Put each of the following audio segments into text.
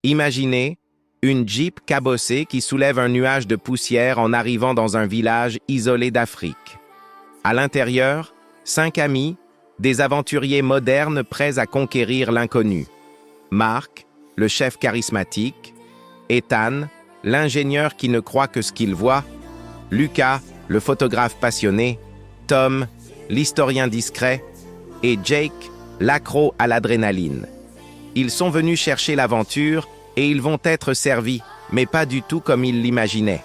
Imaginez une Jeep cabossée qui soulève un nuage de poussière en arrivant dans un village isolé d'Afrique. À l'intérieur, 5 amis, des aventuriers modernes prêts à conquérir l'inconnu. Mark, le chef charismatique, Ethan, l'ingénieur qui ne croit que ce qu'il voit, Lucas, le photographe passionné, Tom, l'historien discret, et Jake, l'accro à l'adrénaline. Ils sont venus chercher l'aventure et ils vont être servis, mais pas du tout comme ils l'imaginaient.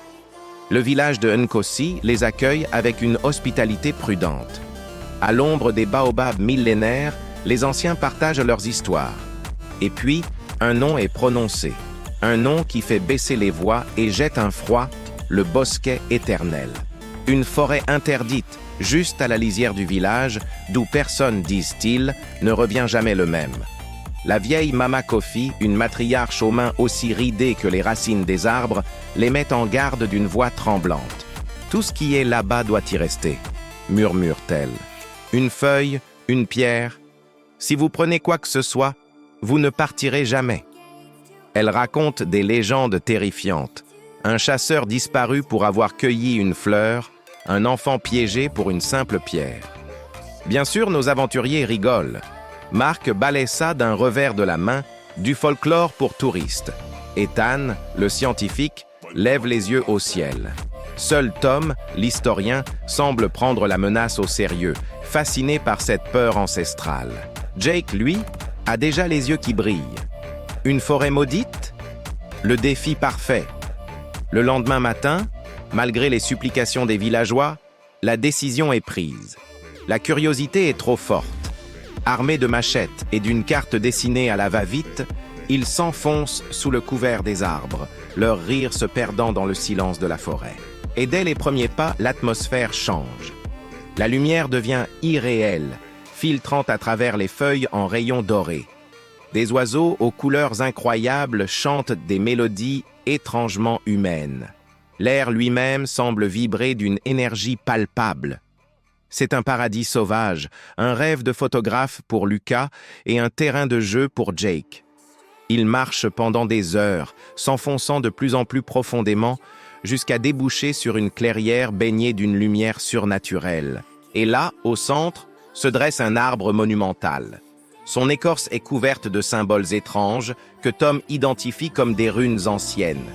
Le village de Nkosi les accueille avec une hospitalité prudente. À l'ombre des baobabs millénaires, les anciens partagent leurs histoires. Et puis, un nom est prononcé. Un nom qui fait baisser les voix et jette un froid, le bosquet éternel. Une forêt interdite, juste à la lisière du village, d'où personne, disent-ils, ne revient jamais le même. La vieille Mama Kofi, une matriarche aux mains aussi ridées que les racines des arbres, les met en garde d'une voix tremblante. « Tout ce qui est là-bas doit y rester », murmure-t-elle. « Une feuille, une pierre. Si vous prenez quoi que ce soit, vous ne partirez jamais. » Elle raconte des légendes terrifiantes. Un chasseur disparu pour avoir cueilli une fleur, un enfant piégé pour une simple pierre. Bien sûr, nos aventuriers rigolent. Mark balaie ça d'un revers de la main, du folklore pour touristes. Ethan, le scientifique, lève les yeux au ciel. Seul Tom, l'historien, semble prendre la menace au sérieux, fasciné par cette peur ancestrale. Jake, lui, a déjà les yeux qui brillent. Une forêt maudite? Le défi parfait. Le lendemain matin, malgré les supplications des villageois, la décision est prise. La curiosité est trop forte. Armés de machettes et d'une carte dessinée à la va-vite, ils s'enfoncent sous le couvert des arbres, leur rire se perdant dans le silence de la forêt. Et dès les premiers pas, l'atmosphère change. La lumière devient irréelle, filtrant à travers les feuilles en rayons dorés. Des oiseaux aux couleurs incroyables chantent des mélodies étrangement humaines. L'air lui-même semble vibrer d'une énergie palpable. C'est un paradis sauvage, un rêve de photographe pour Lucas et un terrain de jeu pour Jake. Ils marchent pendant des heures, s'enfonçant de plus en plus profondément, jusqu'à déboucher sur une clairière baignée d'une lumière surnaturelle. Et là, au centre, se dresse un arbre monumental. Son écorce est couverte de symboles étranges que Tom identifie comme des runes anciennes.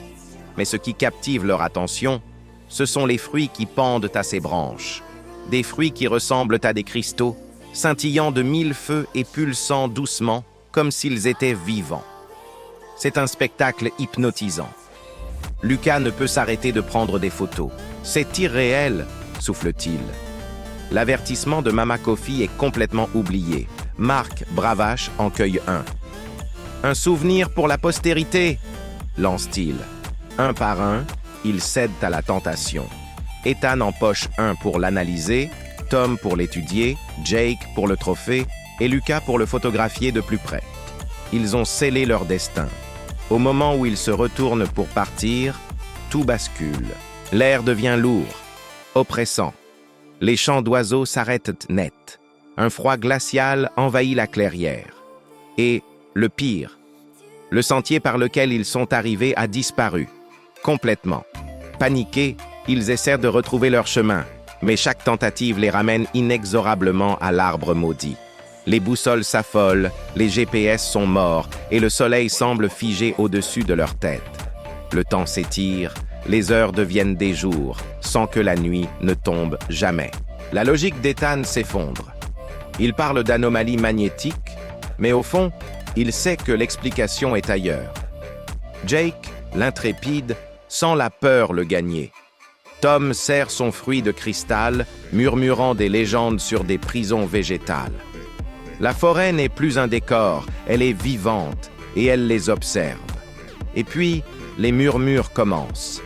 Mais ce qui captive leur attention, ce sont les fruits qui pendent à ses branches. Des fruits qui ressemblent à des cristaux, scintillant de 1000 feux et pulsant doucement, comme s'ils étaient vivants. C'est un spectacle hypnotisant. Lucas ne peut s'arrêter de prendre des photos. « C'est irréel », souffle-t-il. L'avertissement de Mama Kofi est complètement oublié. Mark Bravache en cueille un. « Un souvenir pour la postérité », lance-t-il. Un par un, ils cèdent à la tentation. Ethan empoche un pour l'analyser, Tom pour l'étudier, Jake pour le trophée et Lucas pour le photographier de plus près. Ils ont scellé leur destin. Au moment où ils se retournent pour partir, tout bascule. L'air devient lourd, oppressant. Les chants d'oiseaux s'arrêtent net. Un froid glacial envahit la clairière. Et, le pire, le sentier par lequel ils sont arrivés a disparu, complètement. Paniqués, ils essaient de retrouver leur chemin, mais chaque tentative les ramène inexorablement à l'arbre maudit. Les boussoles s'affolent, les GPS sont morts et le soleil semble figé au-dessus de leur tête. Le temps s'étire, les heures deviennent des jours, sans que la nuit ne tombe jamais. La logique d'Ethan s'effondre. Il parle d'anomalies magnétiques, mais au fond, il sait que l'explication est ailleurs. Jake, l'intrépide, sent la peur le gagner. Tom serre son fruit de cristal, murmurant des légendes sur des prisons végétales. La forêt n'est plus un décor, elle est vivante, et elle les observe. Et puis, les murmures commencent.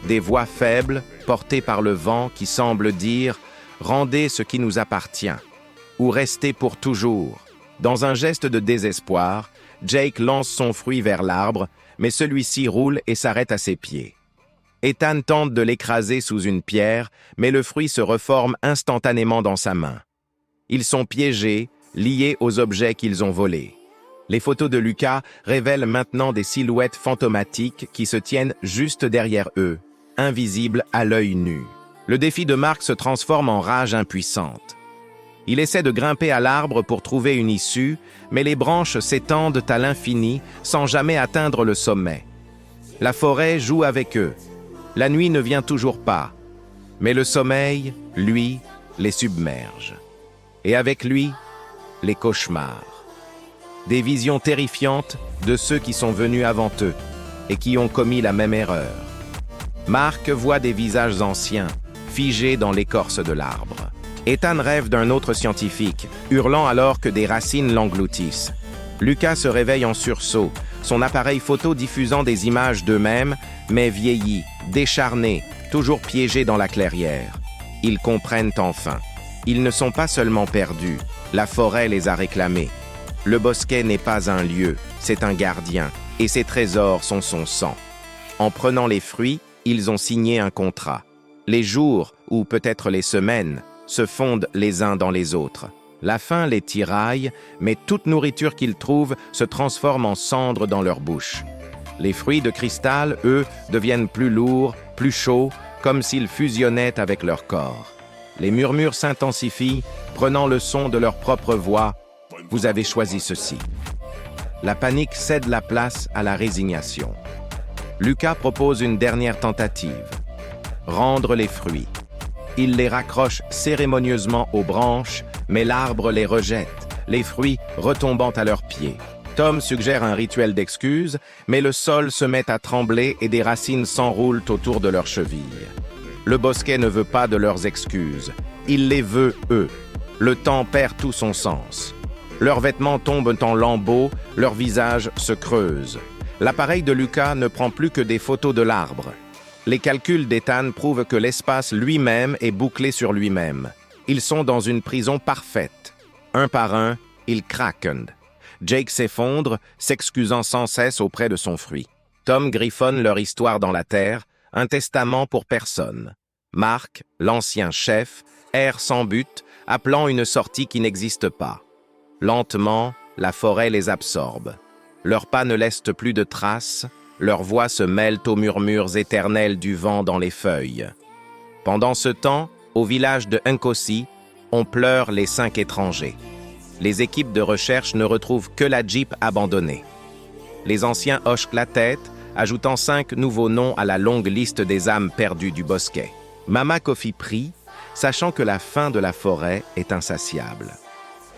Des voix faibles, portées par le vent, qui semblent dire « Rendez ce qui nous appartient » ou « Restez pour toujours ». Dans un geste de désespoir, Jake lance son fruit vers l'arbre, mais celui-ci roule et s'arrête à ses pieds. Ethan tente de l'écraser sous une pierre, mais le fruit se reforme instantanément dans sa main. Ils sont piégés, liés aux objets qu'ils ont volés. Les photos de Lucas révèlent maintenant des silhouettes fantomatiques qui se tiennent juste derrière eux, invisibles à l'œil nu. Le défi de Mark se transforme en rage impuissante. Il essaie de grimper à l'arbre pour trouver une issue, mais les branches s'étendent à l'infini sans jamais atteindre le sommet. La forêt joue avec eux. La nuit ne vient toujours pas, mais le sommeil, lui, les submerge. Et avec lui, les cauchemars. Des visions terrifiantes de ceux qui sont venus avant eux et qui ont commis la même erreur. Mark voit des visages anciens, figés dans l'écorce de l'arbre. Ethan rêve d'un autre scientifique, hurlant alors que des racines l'engloutissent. Lucas se réveille en sursaut, son appareil photo diffusant des images d'eux-mêmes, mais vieillis, décharnés, toujours piégés dans la clairière. Ils comprennent enfin. Ils ne sont pas seulement perdus, la forêt les a réclamés. Le bosquet n'est pas un lieu, c'est un gardien, et ses trésors sont son sang. En prenant les fruits, ils ont signé un contrat. Les jours, ou peut-être les semaines, se fondent les uns dans les autres. La faim les tiraille, mais toute nourriture qu'ils trouvent se transforme en cendres dans leur bouche. Les fruits de cristal, eux, deviennent plus lourds, plus chauds, comme s'ils fusionnaient avec leur corps. Les murmures s'intensifient, prenant le son de leur propre voix. « Vous avez choisi ceci ». La panique cède la place à la résignation. Lucas propose une dernière tentative. Rendre les fruits. Il les raccroche cérémonieusement aux branches, mais l'arbre les rejette, les fruits retombant à leurs pieds. Tom suggère un rituel d'excuses, mais le sol se met à trembler et des racines s'enroulent autour de leurs chevilles. Le bosquet ne veut pas de leurs excuses, il les veut eux. Le temps perd tout son sens. Leurs vêtements tombent en lambeaux, leurs visages se creusent. L'appareil de Lucas ne prend plus que des photos de l'arbre. Les calculs d'Ethan prouvent que l'espace lui-même est bouclé sur lui-même. Ils sont dans une prison parfaite. Un par un, ils craquent. Jake s'effondre, s'excusant sans cesse auprès de son fruit. Tom griffonne leur histoire dans la terre, un testament pour personne. Mark, l'ancien chef, erre sans but, appelant une sortie qui n'existe pas. Lentement, la forêt les absorbe. Leurs pas ne laissent plus de traces, leurs voix se mêlent aux murmures éternels du vent dans les feuilles. Pendant ce temps, au village de Nkosi, on pleure les 5 étrangers. Les équipes de recherche ne retrouvent que la Jeep abandonnée. Les anciens hochent la tête, ajoutant 5 nouveaux noms à la longue liste des âmes perdues du bosquet. Mama Kofi prie, sachant que la faim de la forêt est insatiable.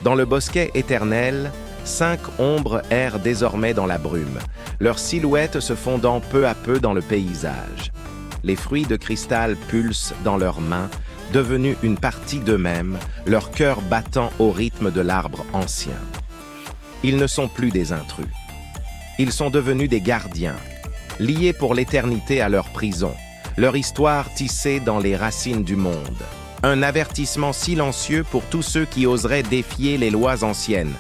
Dans le bosquet éternel, 5 ombres errent désormais dans la brume, leurs silhouettes se fondant peu à peu dans le paysage. Les fruits de cristal pulsent dans leurs mains, devenus une partie d'eux-mêmes, leur cœur battant au rythme de l'arbre ancien. Ils ne sont plus des intrus. Ils sont devenus des gardiens, liés pour l'éternité à leur prison, leur histoire tissée dans les racines du monde. Un avertissement silencieux pour tous ceux qui oseraient défier les lois anciennes,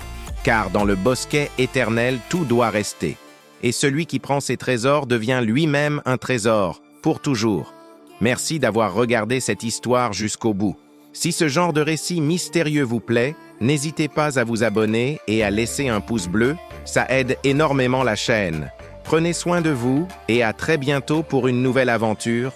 car dans le bosquet éternel, tout doit rester. Et celui qui prend ses trésors devient lui-même un trésor, pour toujours. Merci d'avoir regardé cette histoire jusqu'au bout. Si ce genre de récit mystérieux vous plaît, n'hésitez pas à vous abonner et à laisser un pouce bleu, ça aide énormément la chaîne. Prenez soin de vous et à très bientôt pour une nouvelle aventure